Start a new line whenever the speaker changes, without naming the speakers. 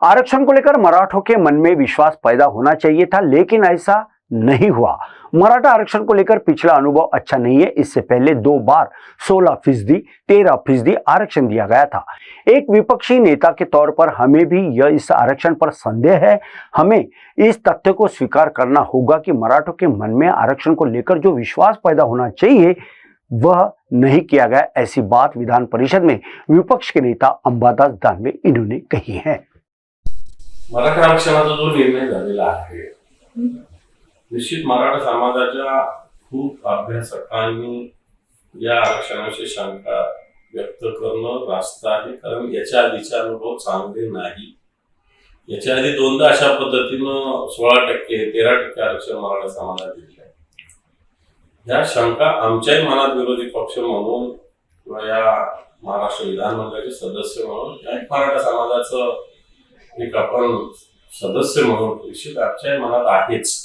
आरक्षण को लेकर मराठों के मन में विश्वास पैदा होना चाहिए था, लेकिन ऐसा नहीं हुआ। मराठा आरक्षण को लेकर पिछला अनुभव अच्छा नहीं है। इससे पहले 2 बार 16%, 13% आरक्षण दिया गया था। एक विपक्षी नेता के तौर पर हमें भी यह इस आरक्षण पर संदेह है। हमें इस तथ्य को स्वीकार करना होगा कि मराठों के मन में आरक्षण को लेकर जो विश्वास पैदा होना चाहिए वह नहीं किया गया। ऐसी बात विधान परिषद में विपक्ष के नेता अंबादास दानवे इन्होंने कही है।
मराठा आरक्षणाचा जो निर्णय झालेला आहे, निश्चित मराठा समाजाच्या खूप अभ्यासकांनी या आरक्षणाची शंका व्यक्त करणं रास्त आहे, कारण याच्या आधीचे अनुभव चांगले नाही। याच्या आधी 2दा अशा पद्धतीनं 16%, 13% आरक्षण मराठा समाजाला दिले आहे। या शंका आमच्याही मनात विरोधी पक्ष म्हणून किंवा या महाराष्ट्र विधानमंडळाचे सदस्य म्हणून या मराठा समाजाचं एक आपण सदस्य म्हणून निश्चित आमच्याही मनात आहेच।